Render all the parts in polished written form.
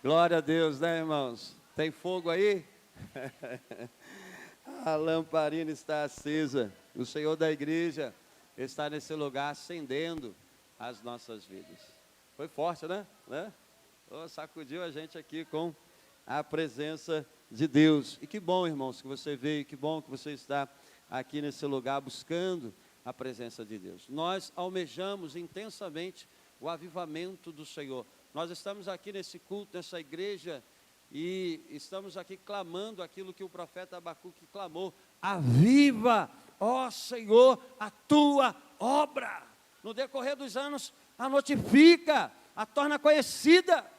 Glória a Deus, né, irmãos? Tem fogo aí? A lamparina está acesa. O Senhor da igreja está nesse lugar acendendo as nossas vidas. Foi forte, né? Sacudiu a gente aqui com a presença de Deus. E que bom, irmãos, que você veio, que bom que você está aqui nesse lugar buscando a presença de Deus. Nós almejamos intensamente o avivamento do Senhor. Nós estamos aqui nesse culto, nessa igreja, e estamos aqui clamando aquilo que o profeta Abacuque clamou: aviva, ó Senhor, a tua obra. No decorrer dos anos, a notifica, a torna conhecida.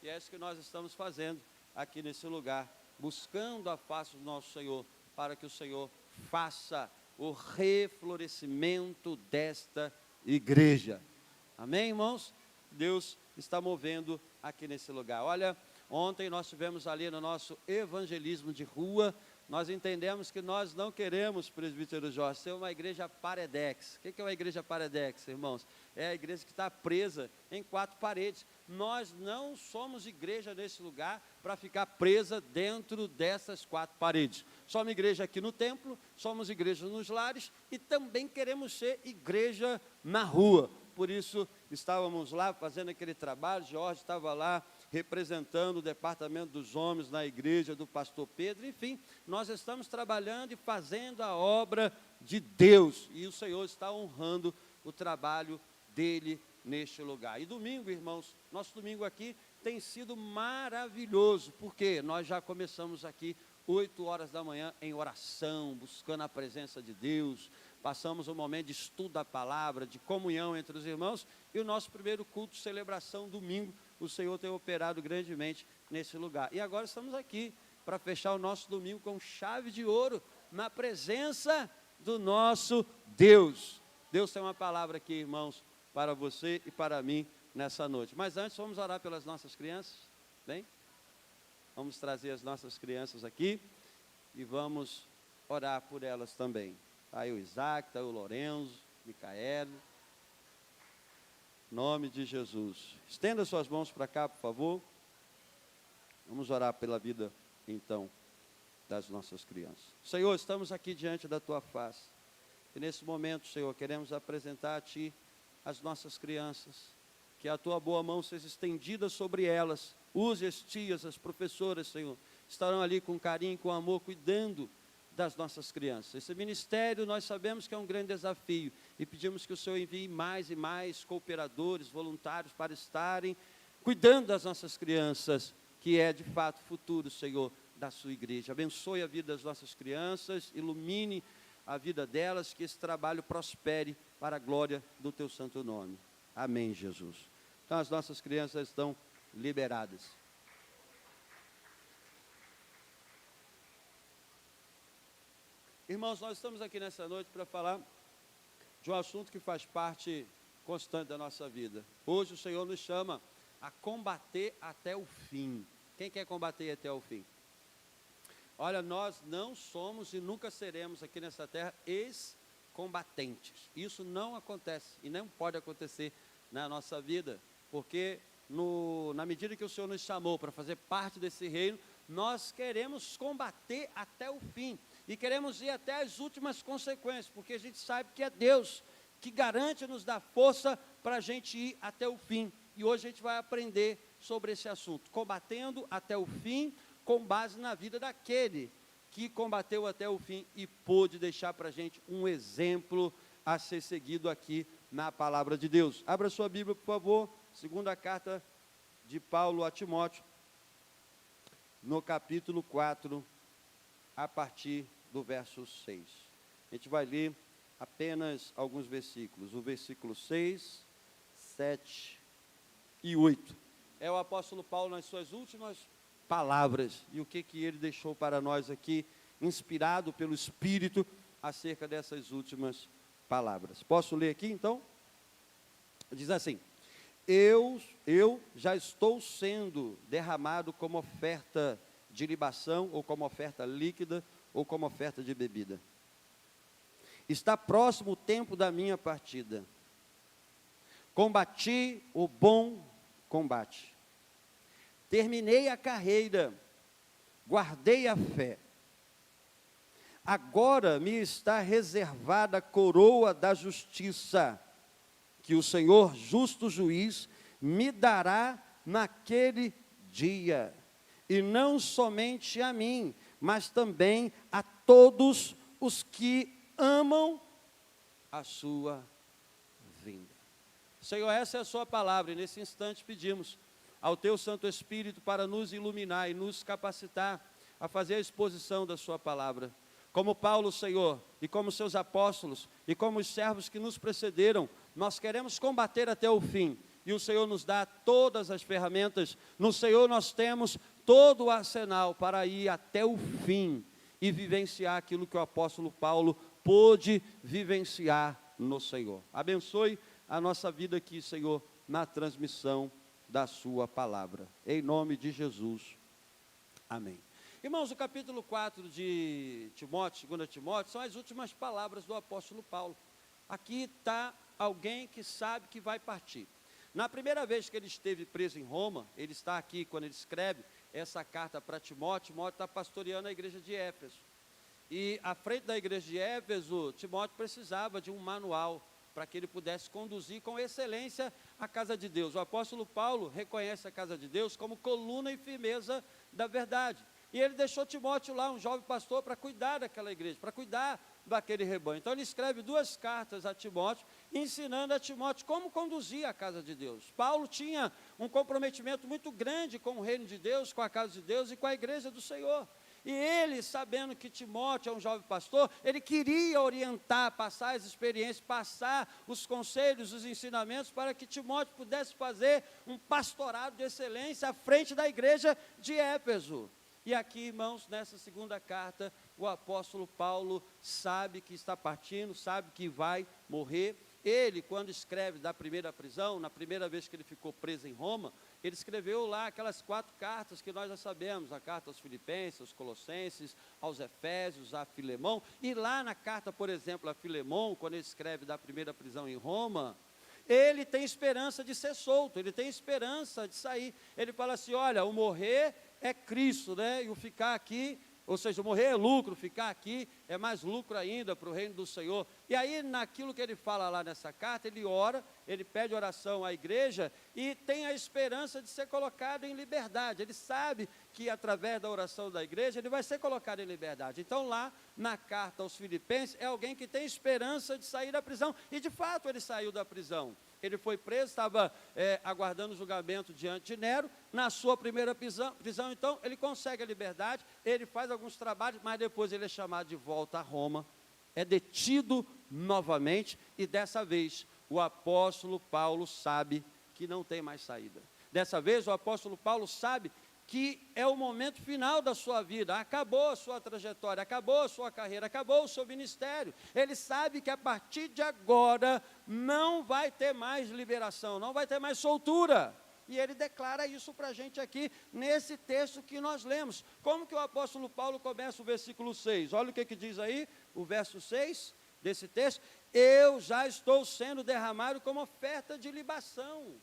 E é isso que nós estamos fazendo aqui nesse lugar, buscando a face do nosso Senhor, para que o Senhor faça o reflorescimento desta igreja. Amém, irmãos? Deus está movendo aqui nesse lugar. Olha, ontem nós tivemos ali no nosso evangelismo de rua, nós entendemos que nós não queremos, presbítero Jorge, ser uma igreja paredex. O que é uma igreja paredex, irmãos? É a igreja que está presa em 4 paredes. Nós não somos igreja nesse lugar para ficar presa dentro dessas 4 paredes. Somos igreja aqui no templo, somos igreja nos lares e também queremos ser igreja na rua. Por isso, estávamos lá fazendo aquele trabalho. Jorge estava lá representando o departamento dos homens na igreja do pastor Pedro. Enfim, nós estamos trabalhando e fazendo a obra de Deus. E o Senhor está honrando o trabalho dele neste lugar. E domingo, irmãos, nosso domingo aqui tem sido maravilhoso, porque nós já começamos aqui 8 horas da manhã em oração, buscando a presença de Deus. Passamos um momento de estudo da palavra, de comunhão entre os irmãos, e o nosso primeiro culto de celebração, domingo, o Senhor tem operado grandemente nesse lugar. E agora estamos aqui para fechar o nosso domingo com chave de ouro, na presença do nosso Deus. Deus tem uma palavra aqui, irmãos, para você e para mim nessa noite. Mas antes, vamos orar pelas nossas crianças, bem? Vamos trazer as nossas crianças aqui e vamos orar por elas também. Está aí o Isaac, está aí o Lorenzo, Micael. Em nome de Jesus. Estenda suas mãos para cá, por favor. Vamos orar pela vida, então, das nossas crianças. Senhor, estamos aqui diante da tua face. E nesse momento, Senhor, queremos apresentar a Ti as nossas crianças. Que a Tua boa mão seja estendida sobre elas. Use as tias, as professoras, Senhor. Estarão ali com carinho, com amor, cuidando das nossas crianças. Esse ministério nós sabemos que é um grande desafio e pedimos que o Senhor envie mais e mais cooperadores, voluntários para estarem cuidando das nossas crianças, que é de fato o futuro, Senhor, da sua igreja. Abençoe a vida das nossas crianças, ilumine a vida delas, que esse trabalho prospere para a glória do teu santo nome. Amém, Jesus. Então as nossas crianças estão liberadas. Irmãos, nós estamos aqui nessa noite para falar de um assunto que faz parte constante da nossa vida. Hoje o Senhor nos chama a combater até o fim. Quem quer combater até o fim? Olha, nós não somos e nunca seremos aqui nessa terra ex-combatentes. Isso não acontece e não pode acontecer na nossa vida, porque na medida que o Senhor nos chamou para fazer parte desse reino, nós queremos combater até o fim. E queremos ir até as últimas consequências, porque a gente sabe que é Deus que garante nos dar força para a gente ir até o fim. E hoje a gente vai aprender sobre esse assunto, combatendo até o fim, com base na vida daquele que combateu até o fim e pôde deixar para a gente um exemplo a ser seguido aqui na palavra de Deus. Abra sua Bíblia, por favor, segunda carta de Paulo a Timóteo, no capítulo 4, a partir do verso 6. A gente vai ler apenas alguns versículos, o versículo 6, 7 e 8. É o apóstolo Paulo nas suas últimas palavras, e o que ele deixou para nós aqui, inspirado pelo Espírito, acerca dessas últimas palavras. Posso ler aqui, então? Diz assim: eu já estou sendo derramado como oferta de libação, ou como oferta líquida, ou como oferta de bebida. Está próximo o tempo da minha partida. Combati o bom combate. terminei a carreira, guardei a fé. Agora me está reservada a coroa da justiça, que o Senhor, justo juiz, me dará naquele dia. E não somente a mim, mas também a todos os que amam a sua vinda. Senhor, essa é a sua palavra, e nesse instante pedimos ao teu Santo Espírito para nos iluminar e nos capacitar a fazer a exposição da sua palavra. Como Paulo, Senhor, e como seus apóstolos, e como os servos que nos precederam, nós queremos combater até o fim, e o Senhor nos dá todas as ferramentas. No Senhor nós temos todo o arsenal para ir até o fim e vivenciar aquilo que o apóstolo Paulo pôde vivenciar no Senhor. Abençoe a nossa vida aqui, Senhor, na transmissão da sua palavra. Em nome de Jesus. Amém. Irmãos, o capítulo 4 de Timóteo, 2 Timóteo, são as últimas palavras do apóstolo Paulo. Aqui está alguém que sabe que vai partir. Na primeira vez que ele esteve preso em Roma, ele está aqui quando ele escreve essa carta para Timóteo. Timóteo está pastoreando a igreja de Éfeso. E à frente da igreja de Éfeso, Timóteo precisava de um manual para que ele pudesse conduzir com excelência a casa de Deus. O apóstolo Paulo reconhece a casa de Deus como coluna e firmeza da verdade. E ele deixou Timóteo lá, um jovem pastor, para cuidar daquela igreja, para cuidar daquele rebanho. Então ele escreve 2 cartas a Timóteo, ensinando a Timóteo como conduzir a casa de Deus. Paulo tinha um comprometimento muito grande com o reino de Deus, com a casa de Deus e com a igreja do Senhor. E ele, sabendo que Timóteo é um jovem pastor, ele queria orientar, passar as experiências, passar os conselhos, os ensinamentos, para que Timóteo pudesse fazer um pastorado de excelência à frente da igreja de Éfeso. E aqui, irmãos, nessa segunda carta, o apóstolo Paulo sabe que está partindo, sabe que vai morrer. Ele, quando escreve da primeira prisão, na primeira vez que ele ficou preso em Roma, ele escreveu lá aquelas 4 cartas que nós já sabemos, a carta aos Filipenses, aos Colossenses, aos Efésios, a Filemão. E lá na carta, por exemplo, a Filemão, quando ele escreve da primeira prisão em Roma, ele tem esperança de ser solto, ele tem esperança de sair. Ele fala assim, olha, o morrer é Cristo, né? E o ficar aqui, ou seja, o morrer é lucro, ficar aqui é mais lucro ainda para o reino do Senhor. E aí, naquilo que ele fala lá nessa carta, ele ora, ele pede oração à igreja e tem a esperança de ser colocado em liberdade. Ele sabe que através da oração da igreja, ele vai ser colocado em liberdade. Então lá, na carta aos Filipenses, é alguém que tem esperança de sair da prisão. E de fato ele saiu da prisão. Ele foi preso, estava aguardando o julgamento diante de Nero. Na sua primeira prisão, então, ele consegue a liberdade, ele faz alguns trabalhos, mas depois ele é chamado de volta a Roma, é detido novamente, e dessa vez o apóstolo Paulo sabe que não tem mais saída. Dessa vez o apóstolo Paulo sabe que é o momento final da sua vida, acabou a sua trajetória, acabou a sua carreira, acabou o seu ministério. Ele sabe que a partir de agora não vai ter mais liberação, não vai ter mais soltura. E ele declara isso para a gente aqui, nesse texto que nós lemos. Como que o apóstolo Paulo começa o versículo 6? Olha o que diz aí, o verso 6 desse texto. Eu já estou sendo derramado como oferta de libação.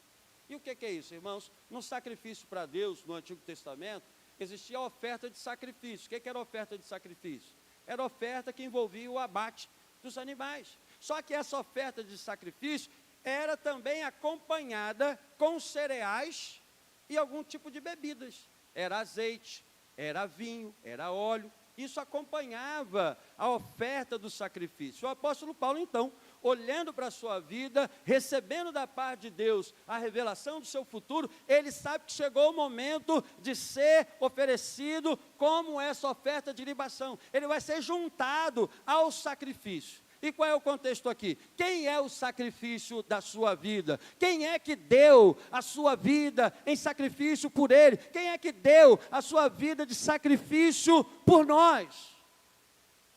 E o que é isso, irmãos? No sacrifício para Deus, no Antigo Testamento, existia a oferta de sacrifício. O que era a oferta de sacrifício? Era a oferta que envolvia o abate dos animais. Só que essa oferta de sacrifício era também acompanhada com cereais e algum tipo de bebidas. Era azeite, era vinho, era óleo. Isso acompanhava a oferta do sacrifício. O apóstolo Paulo, então, olhando para a sua vida, recebendo da parte de Deus a revelação do seu futuro, ele sabe que chegou o momento de ser oferecido como essa oferta de libação. Ele vai ser juntado ao sacrifício. E qual é o contexto aqui? Quem é o sacrifício da sua vida? Quem é que deu a sua vida em sacrifício por ele? Quem é que deu a sua vida de sacrifício por nós?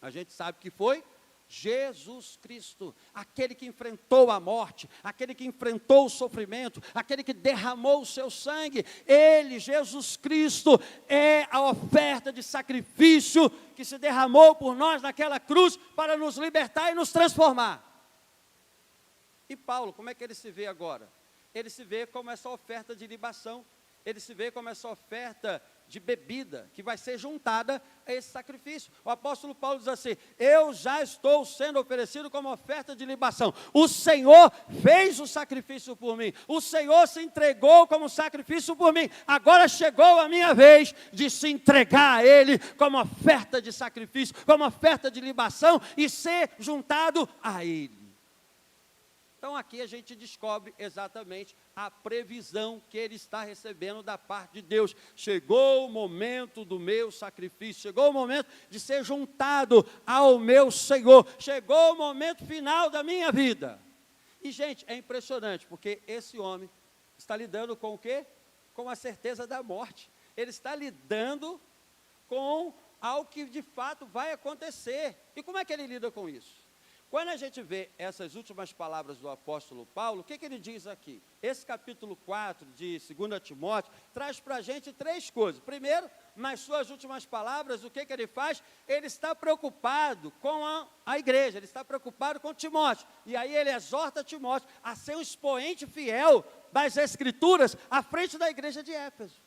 A gente sabe que foi Jesus Cristo, aquele que enfrentou a morte, aquele que enfrentou o sofrimento, aquele que derramou o seu sangue. Ele, Jesus Cristo, é a oferta de sacrifício que se derramou por nós naquela cruz para nos libertar e nos transformar. E Paulo, como é que ele se vê agora? Ele se vê como essa oferta de libação. ele se vê como essa oferta de bebida, que vai ser juntada a esse sacrifício. O apóstolo Paulo diz assim: eu já estou sendo oferecido como oferta de libação. O Senhor fez o sacrifício por mim. O Senhor se entregou como sacrifício por mim. Agora chegou a minha vez de se entregar a Ele como oferta de sacrifício, como oferta de libação e ser juntado a Ele. Então aqui a gente descobre exatamente a previsão que ele está recebendo da parte de Deus. Chegou o momento do meu sacrifício, chegou o momento de ser juntado ao meu Senhor, chegou o momento final da minha vida. E gente, é impressionante, porque esse homem está lidando com o quê? Com a certeza da morte. Ele está lidando com algo que de fato vai acontecer. E como é que ele lida com isso? Quando a gente vê essas últimas palavras do apóstolo Paulo, o que ele diz aqui? Esse capítulo 4 de 2 Timóteo traz para a gente 3 coisas. Primeiro, nas suas últimas palavras, o que ele faz? Ele está preocupado com a igreja, ele está preocupado com Timóteo. E aí ele exorta Timóteo a ser um expoente fiel das Escrituras à frente da igreja de Éfeso.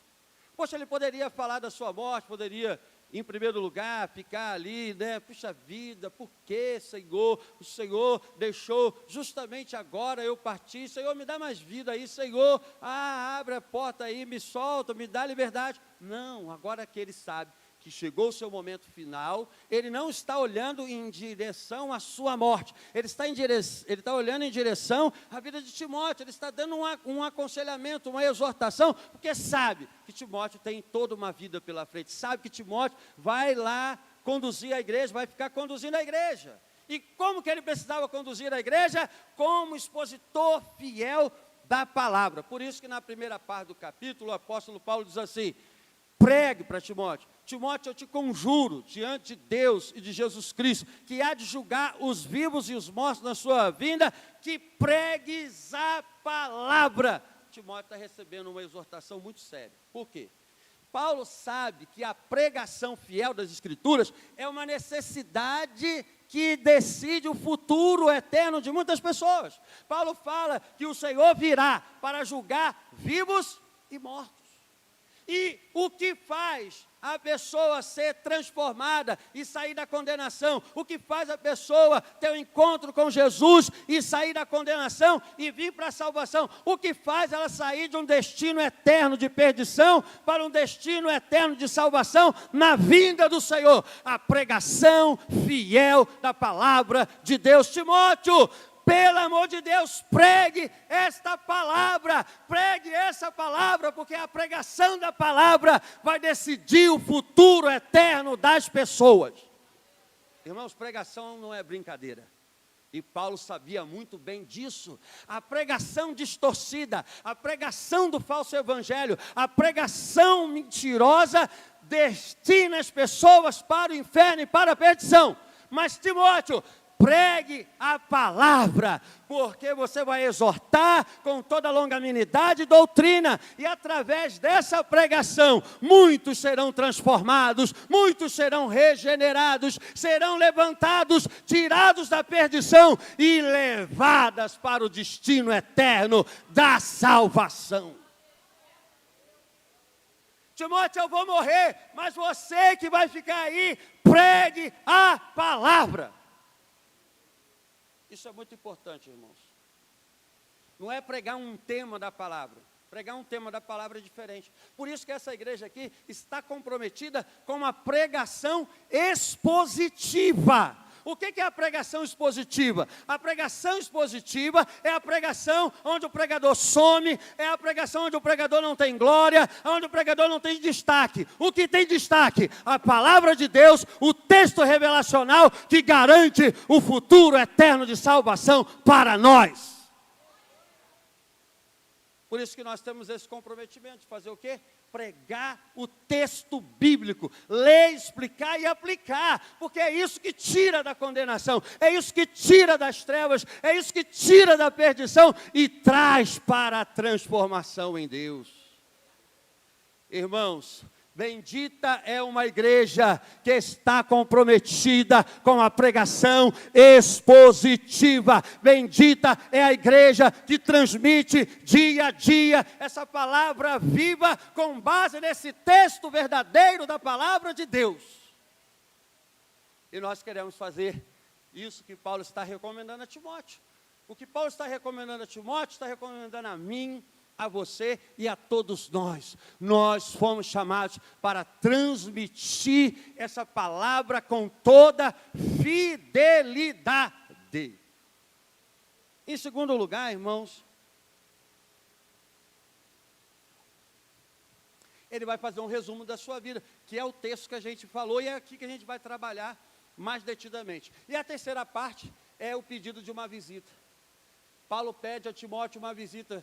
Poxa, ele poderia falar da sua morte, poderia, em primeiro lugar, ficar ali, né? Puxa vida, por que, Senhor? O Senhor deixou justamente agora eu partir. Senhor, me dá mais vida aí, Senhor. Abre a porta aí, me solta, me dá liberdade. Não, agora que ele sabe que chegou o seu momento final, ele não está olhando em direção à sua morte, ele está olhando em direção à vida de Timóteo, ele está dando um aconselhamento, uma exortação, porque sabe que Timóteo tem toda uma vida pela frente, sabe que Timóteo vai lá conduzir a igreja, vai ficar conduzindo a igreja. E como que ele precisava conduzir a igreja? Como expositor fiel da palavra. Por isso que na primeira parte do capítulo, o apóstolo Paulo diz assim: pregue para Timóteo. Timóteo, eu te conjuro, diante de Deus e de Jesus Cristo, que há de julgar os vivos e os mortos na sua vinda, que pregues a palavra. Timóteo está recebendo uma exortação muito séria. Por quê? Paulo sabe que a pregação fiel das Escrituras é uma necessidade que decide o futuro eterno de muitas pessoas. Paulo fala que o Senhor virá para julgar vivos e mortos. E o que faz a pessoa ser transformada e sair da condenação? O que faz a pessoa ter um encontro com Jesus e sair da condenação e vir para a salvação? O que faz ela sair de um destino eterno de perdição para um destino eterno de salvação na vinda do Senhor? A pregação fiel da palavra de Deus. Timóteo, pelo amor de Deus, pregue esta palavra, pregue essa palavra, porque a pregação da palavra vai decidir o futuro eterno das pessoas. Irmãos, pregação não é brincadeira. E Paulo sabia muito bem disso. A pregação distorcida, a pregação do falso evangelho, a pregação mentirosa destina as pessoas para o inferno e para a perdição. Mas Timóteo, pregue a palavra, porque você vai exortar com toda longanimidade e doutrina, e através dessa pregação, muitos serão transformados, muitos serão regenerados, serão levantados, tirados da perdição e levadas para o destino eterno da salvação. Timóteo, eu vou morrer, mas você que vai ficar aí, pregue a palavra. Isso é muito importante, irmãos. Não é pregar um tema da palavra. Pregar um tema da palavra é diferente. Por isso que essa igreja aqui está comprometida com uma pregação expositiva. O que é a pregação expositiva? A pregação expositiva é a pregação onde o pregador some, é a pregação onde o pregador não tem glória, onde o pregador não tem destaque. O que tem destaque? A palavra de Deus, o texto revelacional que garante o futuro eterno de salvação para nós. Por isso que nós temos esse comprometimento de fazer o quê? Pregar o texto bíblico, ler, explicar e aplicar, porque é isso que tira da condenação, é isso que tira das trevas, é isso que tira da perdição e traz para a transformação em Deus. Irmãos, Bendita é uma igreja que está comprometida com a pregação expositiva. Bendita é a igreja que transmite dia a dia essa palavra viva com base nesse texto verdadeiro da palavra de Deus. E nós queremos fazer isso que Paulo está recomendando a Timóteo. O que Paulo está recomendando a Timóteo, está recomendando a mim, a você e a todos nós. Nós fomos chamados para transmitir essa palavra com toda fidelidade. Em segundo lugar, irmãos, ele vai fazer um resumo da sua vida, que é o texto que a gente falou, e é aqui que a gente vai trabalhar mais detidamente. E a terceira parte é o pedido de uma visita. Paulo pede a Timóteo uma visita.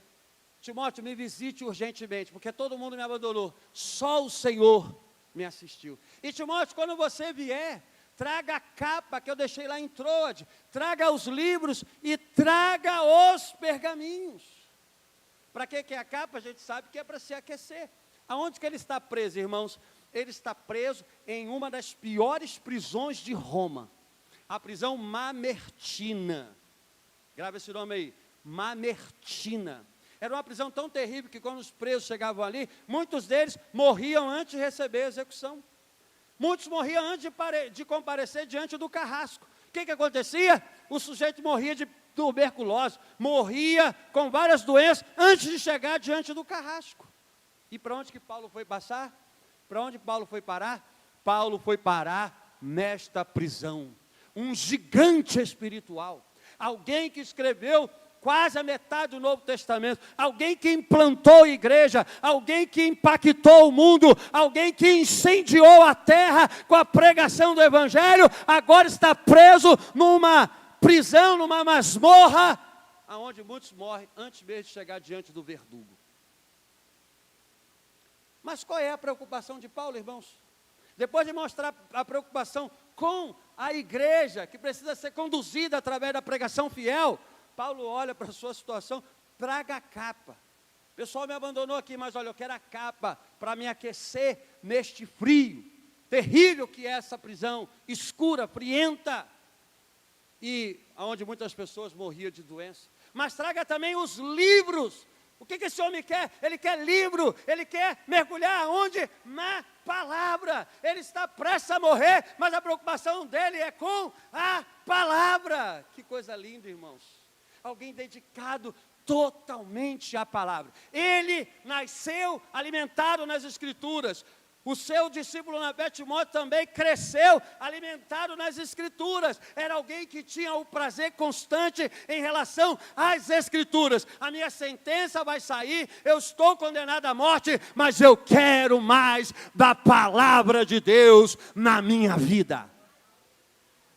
Timóteo, me visite urgentemente, porque todo mundo me abandonou, só o Senhor me assistiu. E Timóteo, quando você vier, traga a capa que eu deixei lá em Troade, traga os livros e traga os pergaminhos. Para que é a capa? A gente sabe que é para se aquecer. Aonde que ele está preso, irmãos? Ele está preso em uma das piores prisões de Roma, a prisão Mamertina. Grava esse nome aí, Mamertina. Era uma prisão tão terrível que quando os presos chegavam ali, muitos deles morriam antes de receber a execução. Muitos morriam antes de comparecer diante do carrasco. O que acontecia? O sujeito morria de tuberculose, morria com várias doenças antes de chegar diante do carrasco. E para onde que Paulo foi passar? Para onde Paulo foi parar? Paulo foi parar nesta prisão. Um gigante espiritual. Alguém que escreveu quase a metade do Novo Testamento, alguém que implantou a igreja, alguém que impactou o mundo, alguém que incendiou a terra com a pregação do Evangelho, agora está preso numa prisão, numa masmorra, onde muitos morrem antes mesmo de chegar diante do verdugo. Mas qual é a preocupação de Paulo, irmãos? Depois de mostrar a preocupação com a igreja, que precisa ser conduzida através da pregação fiel, Paulo olha para a sua situação, traga a capa. O pessoal me abandonou aqui, mas olha, eu quero a capa para me aquecer neste frio terrível que é essa prisão, escura, frienta, e onde muitas pessoas morriam de doença. Mas traga também os livros. O que esse homem quer? Ele quer livro, ele quer mergulhar onde? Na palavra. Ele está prestes a morrer, mas a preocupação dele é com a palavra. Que coisa linda, irmãos. Alguém dedicado totalmente à palavra. Ele nasceu alimentado nas Escrituras. O seu discípulo na fé, Timóteo, também cresceu alimentado nas Escrituras. Era alguém que tinha o prazer constante em relação às Escrituras. A minha sentença vai sair, eu estou condenado à morte, mas eu quero mais da palavra de Deus na minha vida.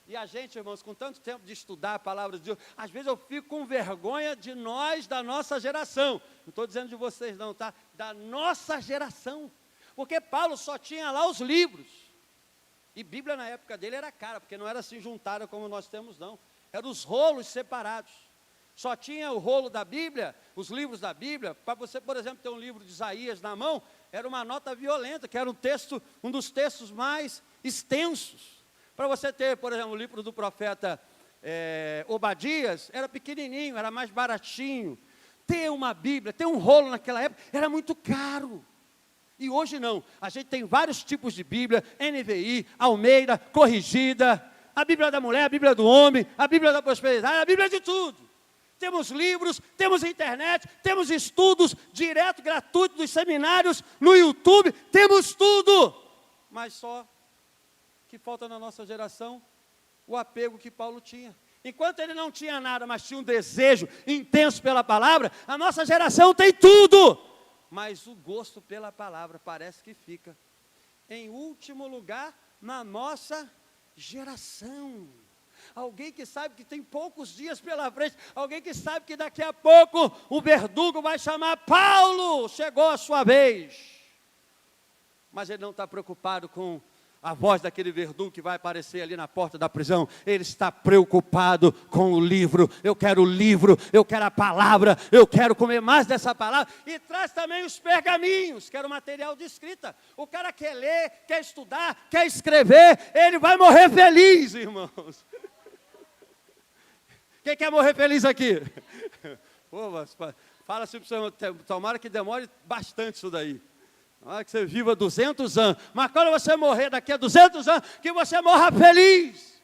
E a gente, irmãos, com tanto tempo de estudar a palavra de Deus, às vezes eu fico com vergonha de nós, da nossa geração. Não estou dizendo de vocês não, tá? Da nossa geração. Porque Paulo só tinha lá os livros. E Bíblia na época dele era cara, porque não era assim juntada como nós temos não. Eram os rolos separados. Só tinha o rolo da Bíblia, os livros da Bíblia. Para você, por exemplo, ter um livro de Isaías na mão, era uma nota violenta, que era um dos textos mais extensos. Para você ter, por exemplo, o livro do profeta Obadias, era pequenininho, era mais baratinho. Ter uma Bíblia, ter um rolo naquela época, era muito caro. E hoje não, a gente tem vários tipos de Bíblia, NVI, Almeida, Corrigida, a Bíblia da mulher, a Bíblia do homem, a Bíblia da prosperidade, a Bíblia de tudo. Temos livros, temos internet, temos estudos direto, gratuito dos seminários, no YouTube, temos tudo. Mas só que falta na nossa geração o apego que Paulo tinha. Enquanto ele não tinha nada, mas tinha um desejo intenso pela palavra, a nossa geração tem tudo. Mas o gosto pela palavra parece que fica em último lugar na nossa geração. Alguém que sabe que tem poucos dias pela frente, alguém que sabe que daqui a pouco o verdugo vai chamar: Paulo, chegou a sua vez. Mas ele não está preocupado com a voz daquele verdugo que vai aparecer ali na porta da prisão. Ele está preocupado com o livro. Eu quero o livro, eu quero a palavra, eu quero comer mais dessa palavra. E traz também os pergaminhos, que era o material de escrita. O cara quer ler, quer estudar, quer escrever, ele vai morrer feliz, irmãos. Quem quer morrer feliz aqui? Pô, fala assim para o senhor, tomara que demore bastante isso daí. Tomara que você viva 200 anos. Mas quando você morrer daqui a 200 anos, que você morra feliz.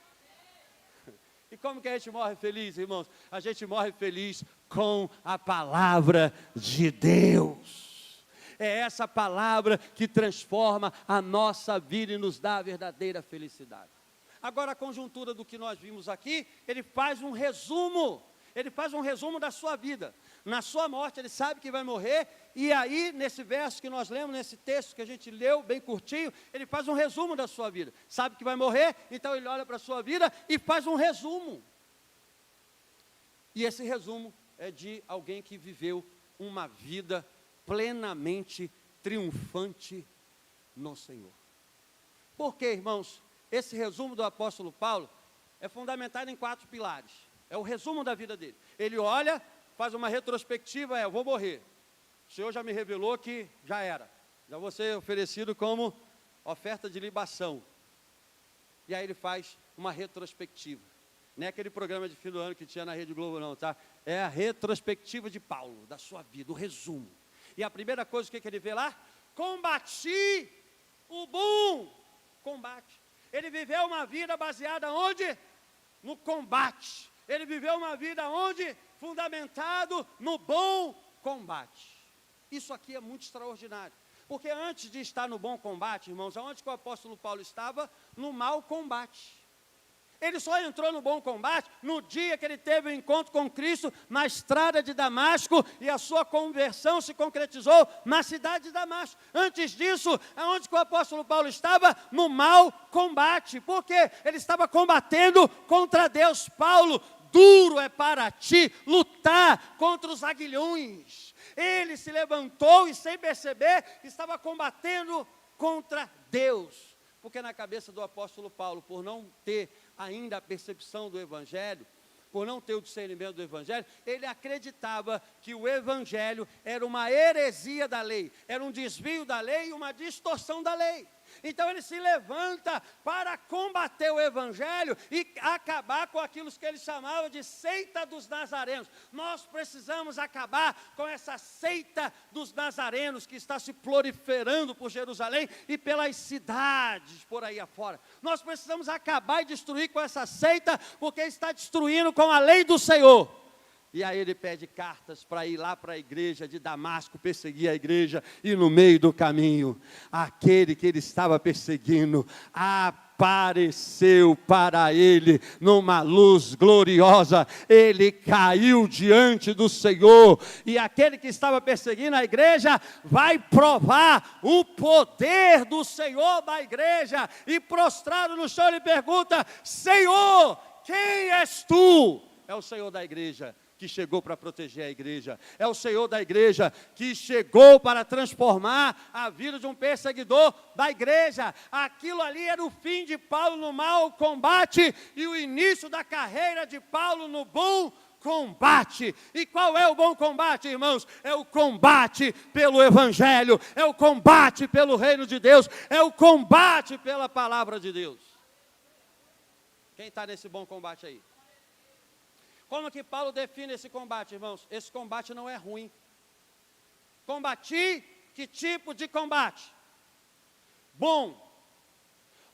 E como que a gente morre feliz, irmãos? A gente morre feliz com a palavra de Deus. É essa palavra que transforma a nossa vida e nos dá a verdadeira felicidade. Agora, a conjuntura do que nós vimos aqui, ele faz um resumo. Ele faz um resumo da sua vida. Na sua morte, ele sabe que vai morrer. E aí, nesse verso que nós lemos, nesse texto que a gente leu, bem curtinho, ele faz um resumo da sua vida. Sabe que vai morrer, então ele olha para a sua vida e faz um resumo. E esse resumo é de alguém que viveu uma vida plenamente triunfante no Senhor. Por quê, irmãos? Esse resumo do apóstolo Paulo é fundamentado em 4 pilares. É o resumo da vida dele. Ele olha, faz uma retrospectiva, eu vou morrer. O Senhor já me revelou que já era. Já vou ser oferecido como oferta de libação. E aí ele faz uma retrospectiva. Não é aquele programa de fim do ano que tinha na Rede Globo não, tá? É a retrospectiva de Paulo, da sua vida, o resumo. E a primeira coisa, o que ele vê lá? Combati o bom combate. Ele viveu uma vida baseada onde? No combate. Ele viveu uma vida onde? Fundamentado no bom combate. Isso aqui é muito extraordinário. Porque antes de estar no bom combate, irmãos, aonde que o apóstolo Paulo estava? No mau combate. Ele só entrou no bom combate no dia que ele teve o encontro com Cristo na estrada de Damasco e a sua conversão se concretizou na cidade de Damasco. Antes disso, aonde que o apóstolo Paulo estava? No mau combate. Por quê? Ele estava combatendo contra Deus. Paulo, duro é para ti lutar contra os aguilhões. Ele se levantou e, sem perceber, estava combatendo contra Deus. Porque na cabeça do apóstolo Paulo, por não ter ainda a percepção do Evangelho, por não ter o discernimento do Evangelho, ele acreditava que o Evangelho era uma heresia da lei, era um desvio da lei e uma distorção da lei. Então ele se levanta para combater o Evangelho e acabar com aquilo que ele chamava de seita dos nazarenos. Nós precisamos acabar com essa seita dos nazarenos que está se proliferando por Jerusalém e pelas cidades por aí afora. Nós precisamos acabar e destruir com essa seita, porque está destruindo com a lei do Senhor. E aí ele pede cartas para ir lá para a igreja de Damasco, perseguir a igreja, e no meio do caminho, aquele que ele estava perseguindo, apareceu para ele numa luz gloriosa. Ele caiu diante do Senhor, e aquele que estava perseguindo a igreja, vai provar o poder do Senhor da igreja, e prostrado no chão ele pergunta: Senhor, quem és tu? É o Senhor da igreja que chegou para proteger a igreja, é o Senhor da igreja que chegou para transformar a vida de um perseguidor da igreja. Aquilo ali era o fim de Paulo no mau combate e o início da carreira de Paulo no bom combate. E qual é o bom combate, irmãos? É o combate pelo Evangelho, é o combate pelo reino de Deus, é o combate pela palavra de Deus. Quem está nesse bom combate aí? Como que Paulo define esse combate, irmãos? Esse combate não é ruim. Combati, que tipo de combate? Bom.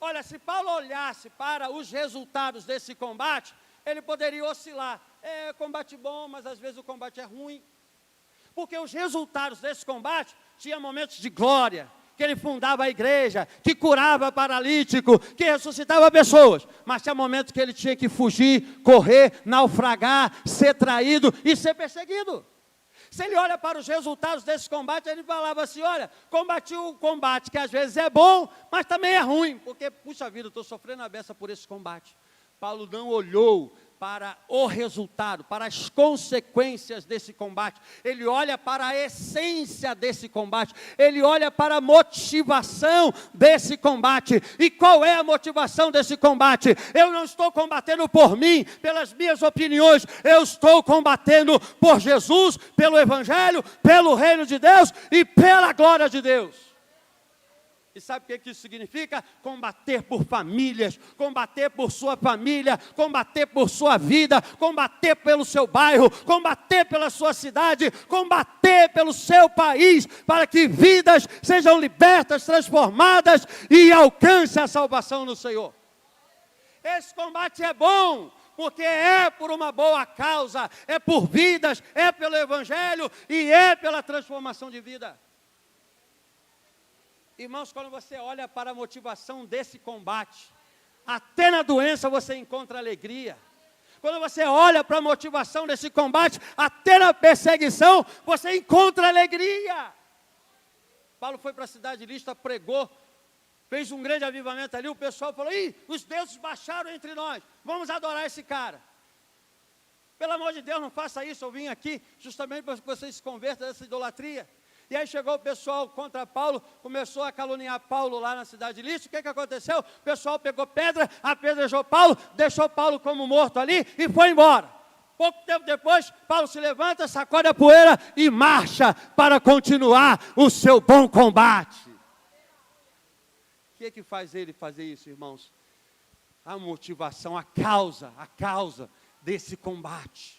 Olha, se Paulo olhasse para os resultados desse combate, ele poderia oscilar. É combate bom, mas às vezes o combate é ruim. Porque os resultados desse combate tinha momentos de glória, que ele fundava a igreja, que curava paralítico, que ressuscitava pessoas. Mas tinha momentos que ele tinha que fugir, correr, naufragar, ser traído e ser perseguido. Se ele olha para os resultados desse combate, ele falava assim: olha, combati o combate que às vezes é bom, mas também é ruim. Porque, puxa vida, eu estou sofrendo a beça por esse combate. Paulo não olhou para o resultado, para as consequências desse combate. Ele olha para a essência desse combate. Ele olha para a motivação desse combate. E qual é a motivação desse combate? Eu não estou combatendo por mim, pelas minhas opiniões. Eu estou combatendo por Jesus, pelo Evangelho, pelo reino de Deus e pela glória de Deus. E sabe o que isso significa? Combater por famílias, combater por sua família, combater por sua vida, combater pelo seu bairro, combater pela sua cidade, combater pelo seu país, para que vidas sejam libertas, transformadas e alcancem a salvação no Senhor. Esse combate é bom, porque é por uma boa causa, é por vidas, é pelo Evangelho e é pela transformação de vida. Irmãos, quando você olha para a motivação desse combate, até na doença você encontra alegria. Quando você olha para a motivação desse combate, até na perseguição você encontra alegria. Paulo foi para a cidade de Listra, pregou, fez um grande avivamento ali, o pessoal falou: "Ih, os deuses baixaram entre nós, vamos adorar esse cara." Pelo amor de Deus, não faça isso, eu vim aqui justamente para que vocês se convertam dessa idolatria. E aí chegou o pessoal contra Paulo, começou a caluniar Paulo lá na cidade de Listra. O que aconteceu? O pessoal pegou pedra, apedrejou Paulo, deixou Paulo como morto ali e foi embora. Pouco tempo depois, Paulo se levanta, sacode a poeira e marcha para continuar o seu bom combate. O que faz ele fazer isso, irmãos? A motivação, a causa desse combate.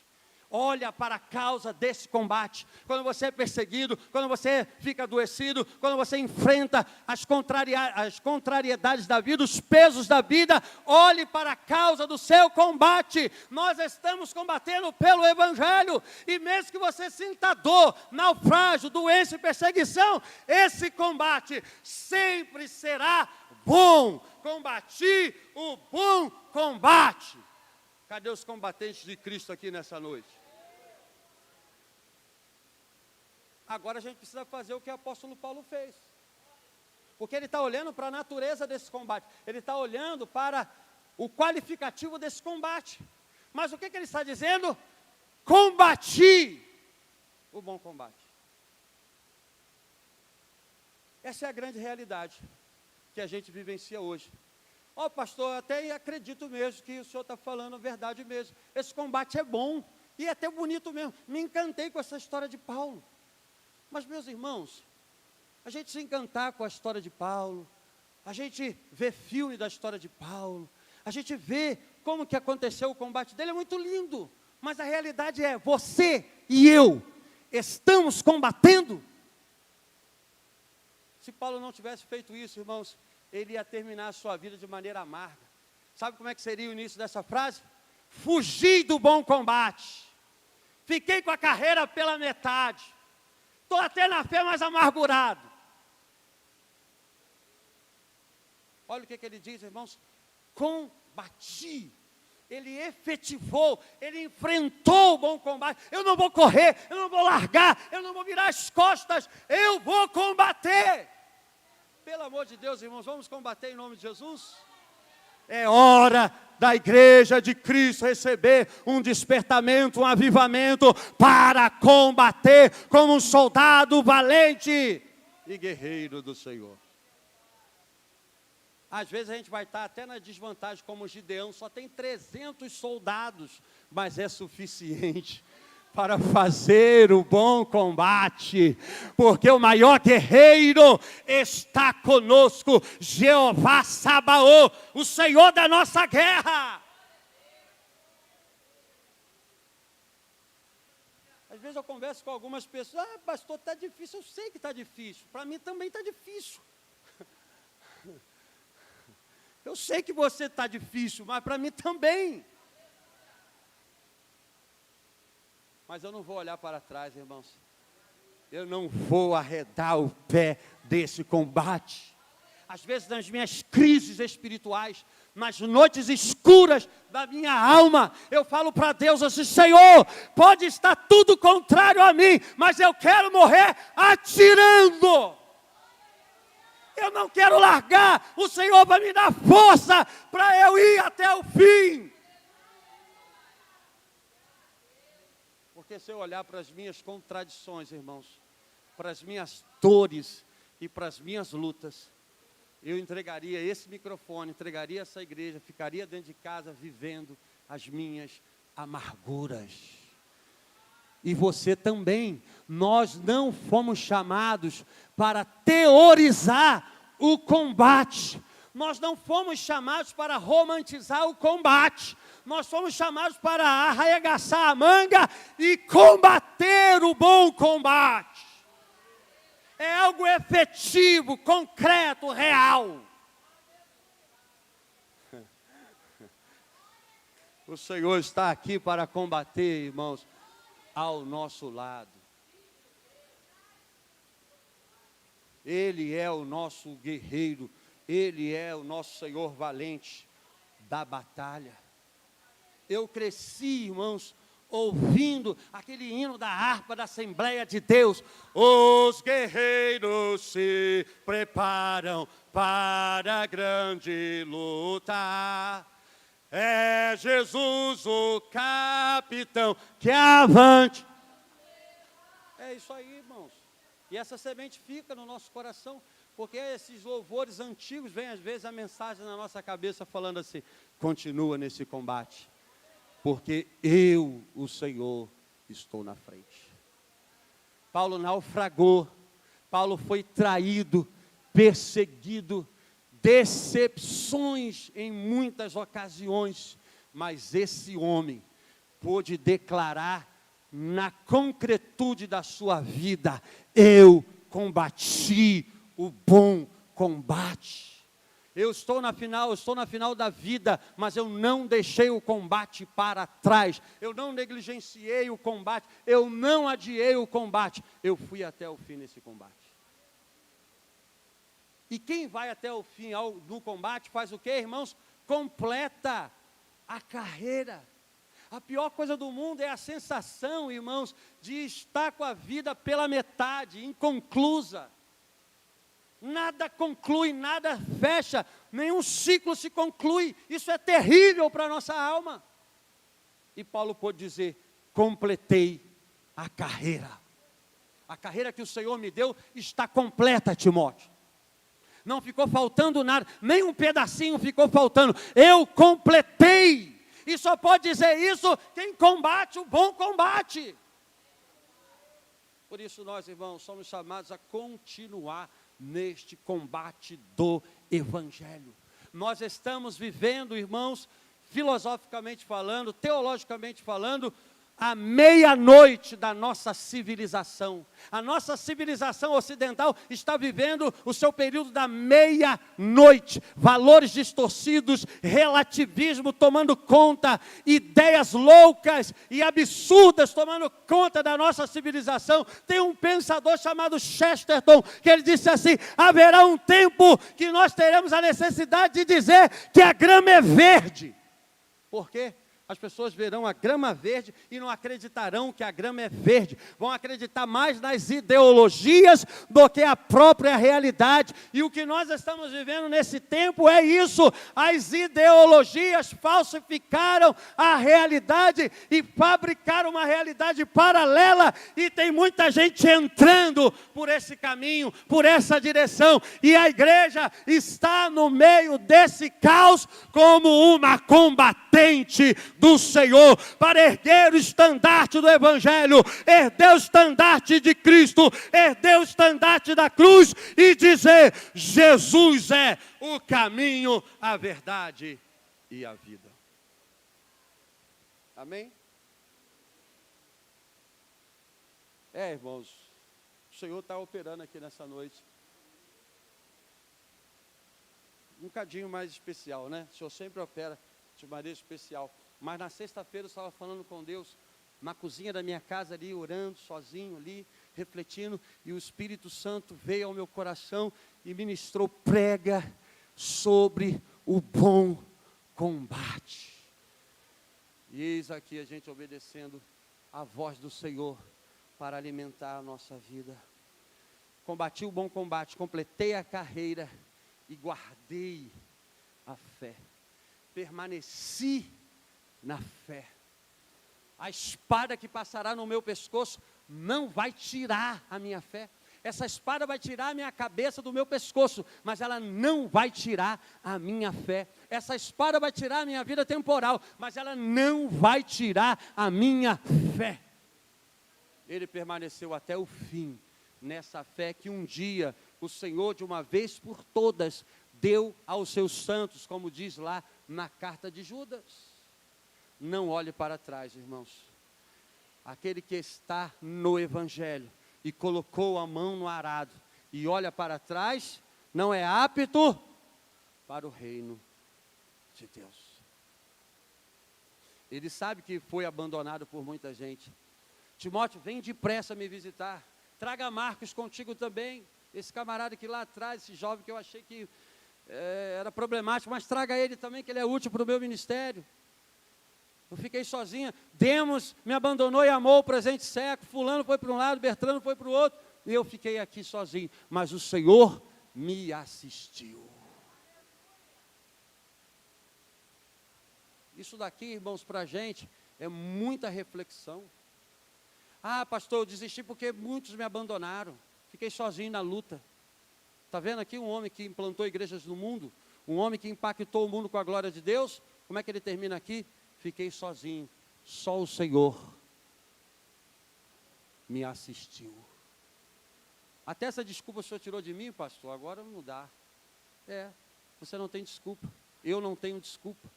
Olha para a causa desse combate. Quando você é perseguido, quando você fica adoecido, quando você enfrenta as contrariedades da vida, os pesos da vida, olhe para a causa do seu combate. Nós estamos combatendo pelo Evangelho. E mesmo que você sinta dor, naufrágio, doença e perseguição, esse combate sempre será bom. Combati o bom combate. Cadê os combatentes de Cristo aqui nessa noite? Agora a gente precisa fazer o que o apóstolo Paulo fez. Porque ele está olhando para a natureza desse combate. Ele está olhando para o qualificativo desse combate. Mas o que ele está dizendo? Combati o bom combate. Essa é a grande realidade que a gente vivencia hoje. Pastor, eu até acredito mesmo que o senhor está falando a verdade mesmo. Esse combate é bom e é até bonito mesmo. Me encantei com essa história de Paulo. Mas, meus irmãos, a gente se encantar com a história de Paulo, a gente vê filme da história de Paulo, a gente vê como que aconteceu o combate dele, é muito lindo. Mas a realidade é, você e eu estamos combatendo. Se Paulo não tivesse feito isso, irmãos, ele ia terminar a sua vida de maneira amarga. Sabe como é que seria o início dessa frase? Fugi do bom combate. Fiquei com a carreira pela metade. Estou até na fé mais amargurado. Olha o que ele diz, irmãos. Combati. Ele efetivou, ele enfrentou o bom combate. Eu não vou correr, eu não vou largar, eu não vou virar as costas. Eu vou combater. Pelo amor de Deus, irmãos, vamos combater em nome de Jesus? É hora da igreja de Cristo receber um despertamento, um avivamento para combater como um soldado valente e guerreiro do Senhor. Às vezes a gente vai estar até na desvantagem como Gideão, só tem 300 soldados, mas é suficiente para fazer o bom combate, porque o maior guerreiro está conosco, Jeová Sabaoth, o Senhor da nossa guerra. Às vezes eu converso com algumas pessoas, pastor, está difícil, eu sei que está difícil, para mim também está difícil. Eu sei que você está difícil, mas para mim também. Mas eu não vou olhar para trás, irmãos. Eu não vou arredar o pé desse combate. Às vezes nas minhas crises espirituais, nas noites escuras da minha alma, eu falo para Deus assim, Senhor, pode estar tudo contrário a mim, mas eu quero morrer atirando. Eu não quero largar, o Senhor vai me dar força para eu ir até o fim. Porque se eu olhar para as minhas contradições, irmãos, para as minhas dores e para as minhas lutas, eu entregaria esse microfone, entregaria essa igreja, ficaria dentro de casa vivendo as minhas amarguras. E você também. Nós não fomos chamados para teorizar o combate. Nós não fomos chamados para romantizar o combate. Nós fomos chamados para arregaçar a manga e combater o bom combate. É algo efetivo, concreto, real. O Senhor está aqui para combater, irmãos, ao nosso lado. Ele é o nosso guerreiro, Ele é o nosso Senhor valente da batalha. Eu cresci, irmãos, ouvindo aquele hino da harpa da Assembleia de Deus. Os guerreiros se preparam para a grande luta. É Jesus o capitão que avante. É isso aí, irmãos. E essa semente fica no nosso coração, porque esses louvores antigos, vem às vezes a mensagem na nossa cabeça falando assim: continua nesse combate, porque eu, o Senhor, estou na frente. Paulo naufragou, Paulo foi traído, perseguido, decepções em muitas ocasiões, mas esse homem pôde declarar na concretude da sua vida: eu combati o bom combate. Eu estou na final da vida, mas eu não deixei o combate para trás, eu não negligenciei o combate, eu não adiei o combate, eu fui até o fim nesse combate. E quem vai até o fim no combate faz o quê, irmãos? Completa a carreira. A pior coisa do mundo é a sensação, irmãos, de estar com a vida pela metade, inconclusa. Nada conclui, nada fecha, nenhum ciclo se conclui. Isso é terrível para a nossa alma. E Paulo pôde dizer: completei a carreira. A carreira que o Senhor me deu está completa, Timóteo. Não ficou faltando nada, nem um pedacinho ficou faltando. Eu completei. E só pode dizer isso quem combate o bom combate. Por isso nós, irmãos, somos chamados a continuar neste combate do Evangelho. Nós estamos vivendo, irmãos, filosoficamente falando, teologicamente falando, a meia-noite da nossa civilização. A nossa civilização ocidental está vivendo o seu período da meia-noite. Valores distorcidos, relativismo tomando conta, ideias loucas e absurdas tomando conta da nossa civilização. Tem um pensador chamado Chesterton, que ele disse assim: haverá um tempo que nós teremos a necessidade de dizer que a grama é verde. Por quê? As pessoas verão a grama verde e não acreditarão que a grama é verde. Vão acreditar mais nas ideologias do que a própria realidade. E o que nós estamos vivendo nesse tempo é isso. As ideologias falsificaram a realidade e fabricaram uma realidade paralela. E tem muita gente entrando por esse caminho, por essa direção. E a igreja está no meio desse caos como uma combatente do Senhor, para erguer o estandarte do Evangelho, erguer o estandarte de Cristo, erguer o estandarte da cruz e dizer: Jesus é o caminho, a verdade e a vida. Amém? Irmãos, o Senhor está operando aqui nessa noite. Um bocadinho mais especial, né? O Senhor sempre opera de maneira especial. Mas na sexta-feira eu estava falando com Deus, na cozinha da minha casa ali, orando, sozinho ali, refletindo, e o Espírito Santo veio ao meu coração e ministrou: prega sobre o bom combate. E eis aqui a gente obedecendo a voz do Senhor para alimentar a nossa vida. Combati o bom combate, completei a carreira e guardei a fé. Permaneci na fé. A espada que passará no meu pescoço não vai tirar a minha fé. Essa espada vai tirar a minha cabeça do meu pescoço, mas ela não vai tirar a minha fé. Essa espada vai tirar a minha vida temporal, mas ela não vai tirar a minha fé. Ele permaneceu até o fim, nessa fé que um dia o Senhor, de uma vez por todas, deu aos seus santos, como diz lá na carta de Judas. Não olhe para trás, irmãos. Aquele que está no Evangelho e colocou a mão no arado e olha para trás, não é apto para o reino de Deus. Ele sabe que foi abandonado por muita gente. Timóteo, vem depressa me visitar. Traga Marcos contigo também. Esse camarada que lá atrás, esse jovem que eu achei que era problemático, mas traga ele também, que ele é útil para o meu ministério. Eu fiquei sozinha. Demos me abandonou e amou o presente século. Fulano foi para um lado, Bertrano foi para o outro. E eu fiquei aqui sozinho. Mas o Senhor me assistiu. Isso daqui, irmãos, para a gente é muita reflexão. Ah, pastor, eu desisti porque muitos me abandonaram. Fiquei sozinho na luta. Está vendo aqui um homem que implantou igrejas no mundo? Um homem que impactou o mundo com a glória de Deus? Como é que ele termina aqui? Fiquei sozinho, só o Senhor me assistiu. Até essa desculpa o senhor tirou de mim, pastor, agora não dá. Você não tem desculpa, eu não tenho desculpa.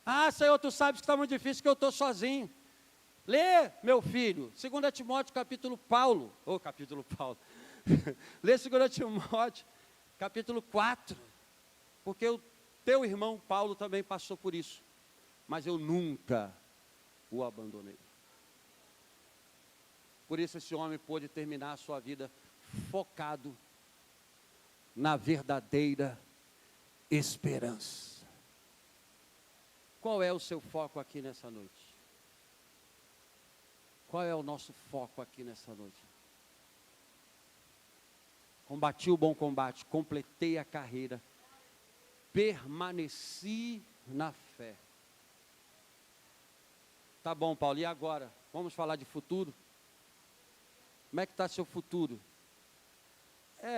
Ah, Senhor, tu sabes que está muito difícil, que eu estou sozinho. Lê, meu filho, 2 Timóteo capítulo Paulo. Lê 2 Timóteo capítulo 4, porque o teu irmão Paulo também passou por isso. Mas eu nunca o abandonei. Por isso esse homem pôde terminar a sua vida focado na verdadeira esperança. Qual é o seu foco aqui nessa noite? Qual é o nosso foco aqui nessa noite? Combati o bom combate, completei a carreira, permaneci na fé. Tá bom, Paulo, e agora? Vamos falar de futuro? Como é que está seu futuro?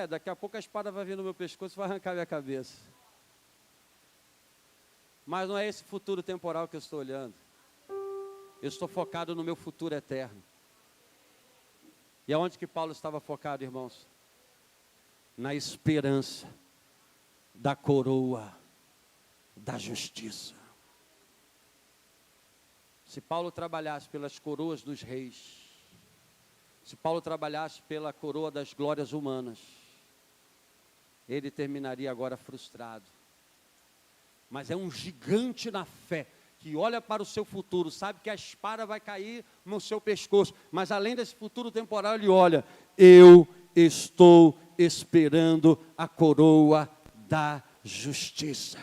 Daqui a pouco a espada vai vir no meu pescoço e vai arrancar minha cabeça. Mas não é esse futuro temporal que eu estou olhando. Eu estou focado no meu futuro eterno. E aonde que Paulo estava focado, irmãos? Na esperança da coroa da justiça. Se Paulo trabalhasse pelas coroas dos reis, se Paulo trabalhasse pela coroa das glórias humanas, ele terminaria agora frustrado. Mas é um gigante na fé, que olha para o seu futuro, sabe que a espada vai cair no seu pescoço, mas além desse futuro temporal, ele olha, eu estou esperando a coroa da justiça,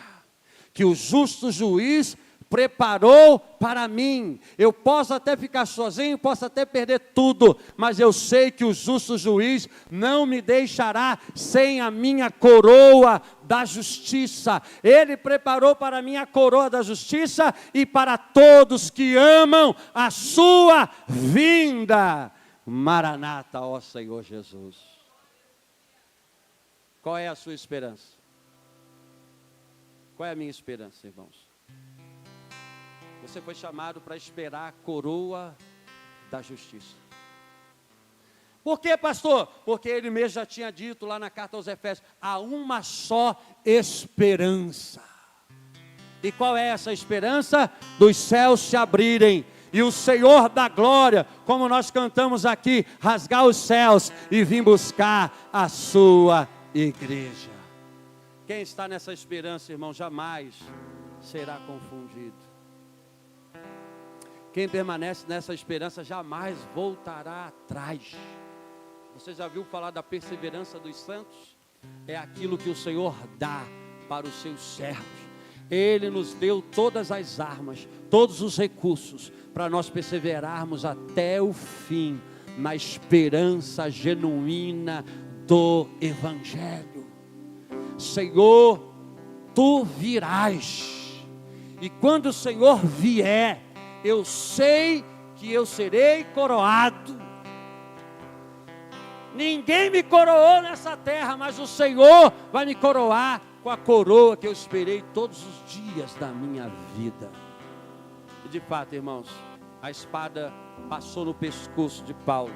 que o justo juiz preparou para mim. Eu posso até ficar sozinho, posso até perder tudo, mas eu sei que o justo juiz não me deixará sem a minha coroa da justiça. Ele preparou para mim a coroa da justiça e para todos que amam a sua vinda. Maranata, ó Senhor Jesus. Qual é a sua esperança? Qual é a minha esperança, irmãos? Você foi chamado para esperar a coroa da justiça. Por quê, pastor? Porque ele mesmo já tinha dito lá na carta aos Efésios, há uma só esperança. E qual é essa esperança? Dos céus se abrirem e o Senhor da glória, como nós cantamos aqui, rasgar os céus e vir buscar a sua igreja. Quem está nessa esperança, irmão, jamais será confundido. Quem permanece nessa esperança jamais voltará atrás. Você já viu falar da perseverança dos santos? É aquilo que o Senhor dá para os seus servos. Ele nos deu todas as armas, todos os recursos, para nós perseverarmos até o fim, na esperança genuína do Evangelho. Senhor, Tu virás, e quando o Senhor vier, eu sei que eu serei coroado. Ninguém me coroou nessa terra, mas o Senhor vai me coroar com a coroa que eu esperei todos os dias da minha vida. E de fato, irmãos, a espada passou no pescoço de Paulo,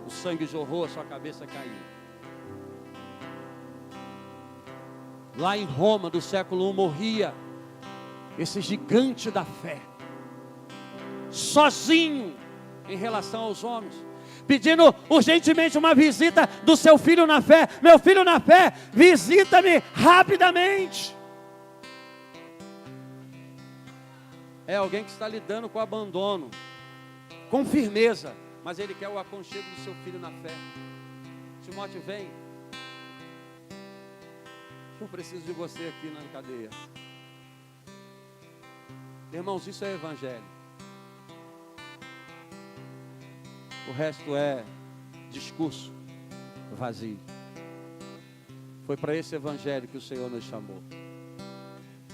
o sangue jorrou, a sua cabeça caiu. Lá em Roma, do século I, morria esse gigante da fé, sozinho em relação aos homens, pedindo urgentemente uma visita do seu filho na fé. Meu filho na fé, visita-me rapidamente. É alguém que está lidando com o abandono, com firmeza, mas ele quer o aconchego do seu filho na fé. Timóteo, vem. Eu preciso de você aqui na cadeia. Irmãos, isso é evangelho. O resto é discurso vazio. Foi para esse evangelho que o Senhor nos chamou.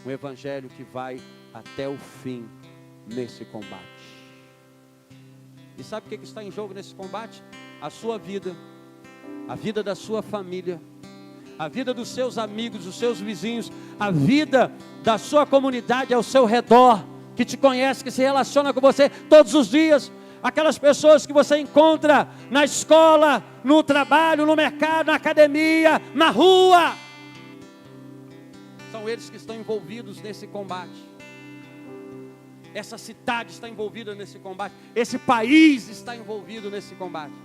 Um evangelho que vai até o fim nesse combate. E sabe o que está em jogo nesse combate? A sua vida, a vida da sua família, a vida dos seus amigos, dos seus vizinhos, a vida da sua comunidade ao seu redor, que te conhece, que se relaciona com você todos os dias. Aquelas pessoas que você encontra na escola, no trabalho, no mercado, na academia, na rua. São eles que estão envolvidos nesse combate. Essa cidade está envolvida nesse combate. Esse país está envolvido nesse combate.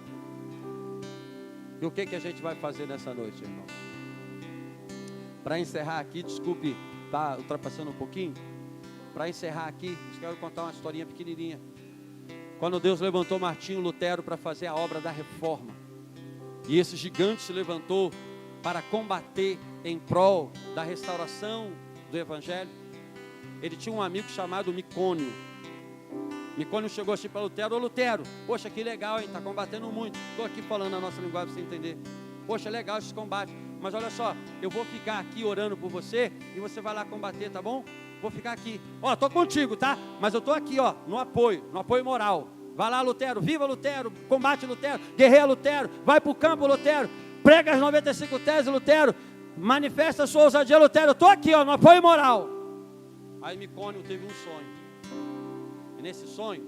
E o que a gente vai fazer nessa noite, irmão? Para encerrar aqui, desculpe, está ultrapassando um pouquinho. Para encerrar aqui, eu quero contar uma historinha pequenininha. Quando Deus levantou Martinho Lutero para fazer a obra da reforma, e esse gigante se levantou para combater em prol da restauração do evangelho, ele tinha um amigo chamado Micônio. Micônio chegou assim para Lutero: ô Lutero, poxa, que legal, hein? Está combatendo muito. Estou aqui falando a nossa linguagem para você entender. Poxa, legal esse combate, mas olha só, eu vou ficar aqui orando por você e você vai lá combater, tá bom? Vou ficar aqui. Ó, estou contigo, tá? Mas eu estou aqui, ó, no apoio moral. Vai lá, Lutero, viva Lutero, combate Lutero, guerreia Lutero, vai para o campo, Lutero, prega as 95 teses, Lutero, manifesta a sua ousadia, Lutero. Eu estou aqui, ó, no apoio moral. Aí Micônio teve um sonho. E nesse sonho,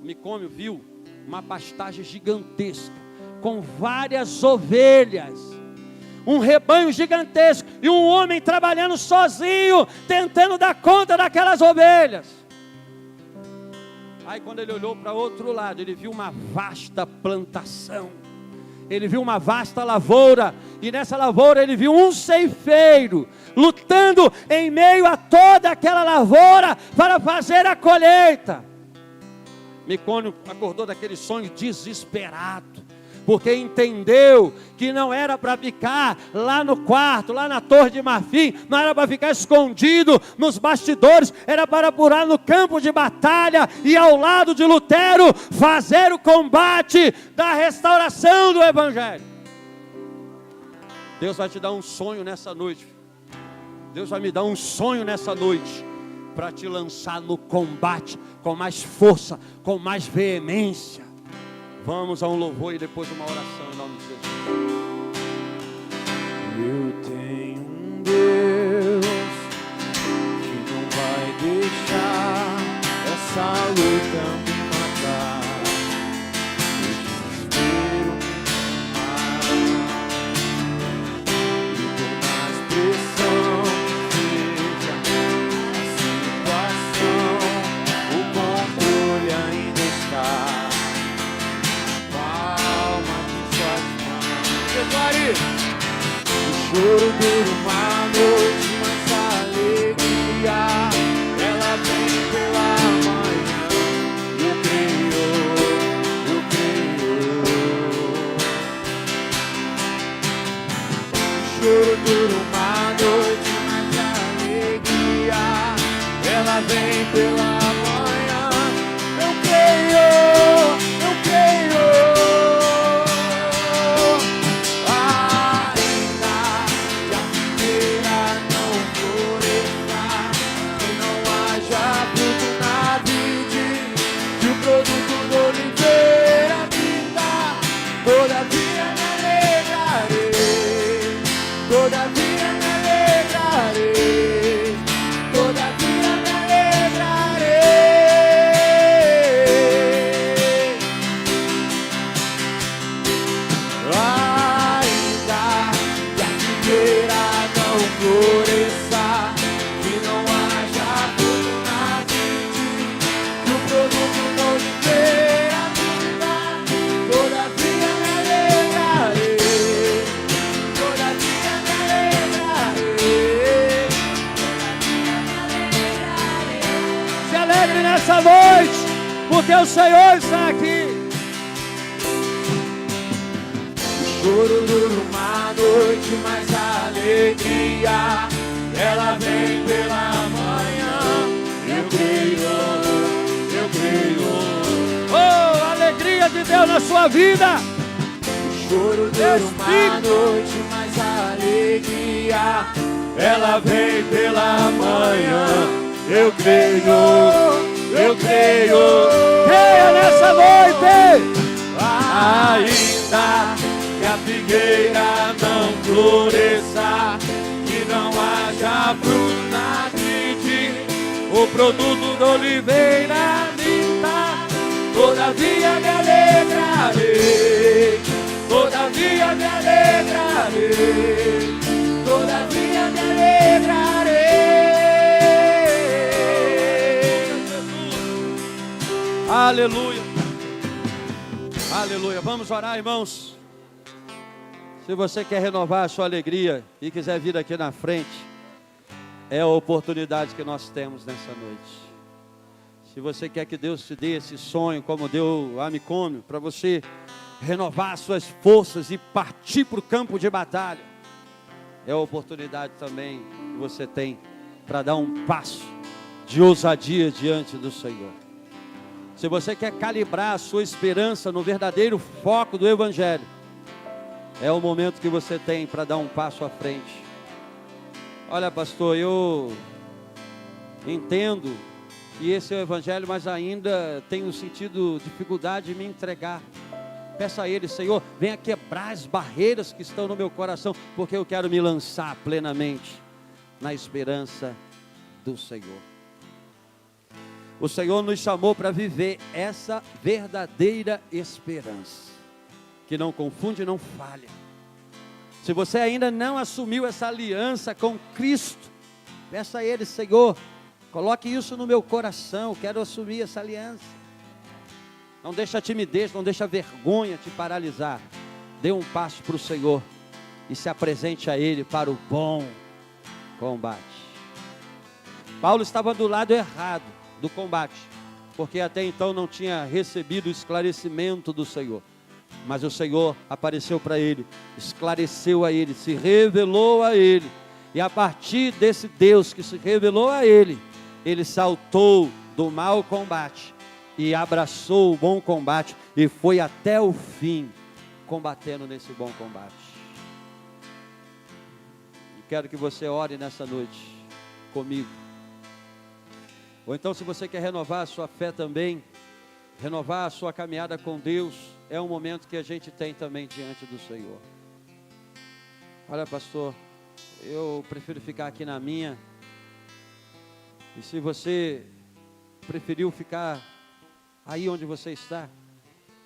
Micônio viu uma pastagem gigantesca, com várias ovelhas, um rebanho gigantesco, e um homem trabalhando sozinho, tentando dar conta daquelas ovelhas. Aí quando ele olhou para o outro lado, ele viu uma vasta plantação, ele viu uma vasta lavoura, e nessa lavoura ele viu um ceifeiro, lutando em meio a toda aquela lavoura, para fazer a colheita. Micônio acordou daquele sonho desesperado, porque entendeu que não era para ficar lá no quarto, lá na Torre de Marfim, não era para ficar escondido nos bastidores, era para pular no campo de batalha e ao lado de Lutero fazer o combate da restauração do evangelho. Deus vai te dar um sonho nessa noite. Deus vai me dar um sonho nessa noite, para te lançar no combate com mais força, com mais veemência. Vamos a um louvor e depois uma oração em nome de Jesus. Eu tenho um Deus que não vai deixar essa luta me matar. O desespero me tomar, e por mais pressão que seja a situação, o controle ainda está. O choro dura uma noite, mas a alegria ela vem pela manhã. Eu creio. O choro dura uma noite, mas a alegria ela vem pela manhã. Eu creio. produto da oliveira me dá, todavia me alegrarei, todavia me alegrarei, Se alegre nessa noite, porque o Senhor está aqui. o choro dura uma noite, mas a alegria, ela vem pela manhã. Eu creio, eu creio. Oh, a alegria de Deus na sua vida. O choro dura uma noite, mas a alegria, ela vem pela manhã. Eu creio, eu creio. Creia nessa noite. Ainda que a figueira não floresça, que não haja fruto na vide, O produto da oliveira me dá, todavia me alegrarei, todavia me alegrarei, todavia me alegrarei. Aleluia. Aleluia. Vamos orar, irmãos. Se você quer renovar a sua alegria e quiser vir aqui na frente, é a oportunidade que nós temos nessa noite. Se você quer que Deus te dê esse sonho, como deu a Micômio, para você renovar as suas forças e partir para o campo de batalha, é a oportunidade também que você tem para dar um passo de ousadia diante do Senhor. Se você quer calibrar a sua esperança no verdadeiro foco do Evangelho, é o momento que você tem para dar um passo à frente. Olha, pastor, eu entendo que esse é o Evangelho, mas ainda tenho sentido dificuldade de me entregar. Peça a Ele, Senhor, venha quebrar as barreiras que estão no meu coração, porque eu quero me lançar plenamente na esperança do Senhor. O Senhor nos chamou para viver essa verdadeira esperança, que não confunde e não falha. Se você ainda não assumiu essa aliança com Cristo, peça a Ele, Senhor, coloque isso no meu coração, eu quero assumir essa aliança. Não deixa a timidez, não deixa a vergonha te paralisar. Dê um passo para o Senhor e se apresente a Ele para o bom combate. Paulo estava do lado errado do combate, porque até então não tinha recebido o esclarecimento do Senhor. Mas o Senhor apareceu para ele, esclareceu a ele, se revelou a ele. E a partir desse Deus que se revelou a ele, ele saltou do mau combate e abraçou o bom combate e foi até o fim, combatendo nesse bom combate. E quero que você ore nessa noite comigo. Ou então, se você quer renovar a sua fé também, renovar a sua caminhada com Deus, é um momento que a gente tem também diante do Senhor. Olha, pastor, eu prefiro ficar aqui na minha. E se você preferiu ficar aí onde você está,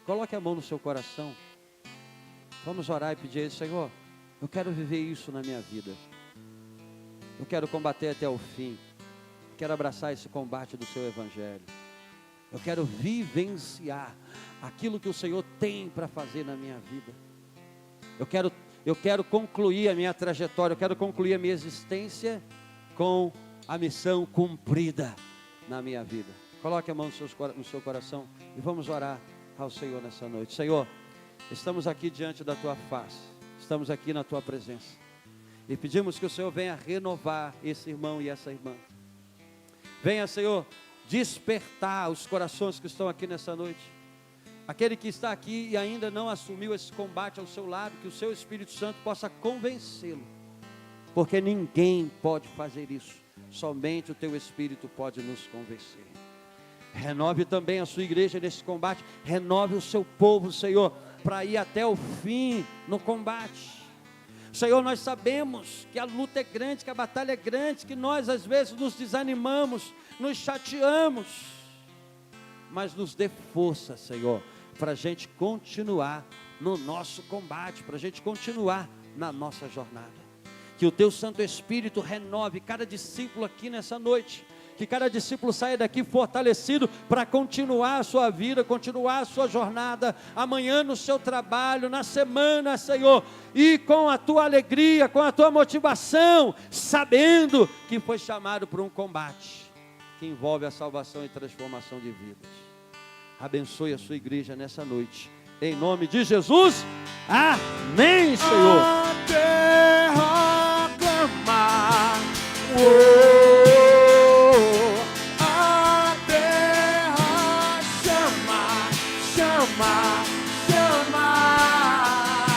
coloque a mão no seu coração. Vamos orar e pedir a Ele, Senhor, eu quero viver isso na minha vida. Eu quero combater até o fim. Quero abraçar esse combate do seu Evangelho. Eu quero vivenciar aquilo que o Senhor tem para fazer na minha vida. Eu quero concluir a minha trajetória, eu quero concluir a minha existência com a missão cumprida na minha vida. Coloque a mão no seu coração e vamos orar ao Senhor nessa noite. Senhor, estamos aqui diante da Tua face, estamos aqui na Tua presença e pedimos que o Senhor venha renovar esse irmão e essa irmã. Venha, Senhor, despertar os corações que estão aqui nessa noite. Aquele que está aqui e ainda não assumiu esse combate ao seu lado, que o seu Espírito Santo possa convencê-lo. Porque ninguém pode fazer isso, somente o Teu Espírito pode nos convencer. Renove também a sua igreja nesse combate, renove o seu povo, Senhor, para ir até o fim no combate. Senhor, nós sabemos que a luta é grande, que a batalha é grande, que nós às vezes nos desanimamos, nos chateamos, mas nos dê força, Senhor, para a gente continuar no nosso combate, para a gente continuar na nossa jornada. Que o Teu Santo Espírito renove cada discípulo aqui nessa noite, Que cada discípulo saia daqui fortalecido para continuar a sua vida, continuar a sua jornada, amanhã no seu trabalho, na semana, Senhor, e com a tua alegria, com a tua motivação, sabendo que foi chamado para um combate que envolve a salvação e transformação de vidas. Abençoe a sua igreja nessa noite, em nome de Jesus, amém, Senhor.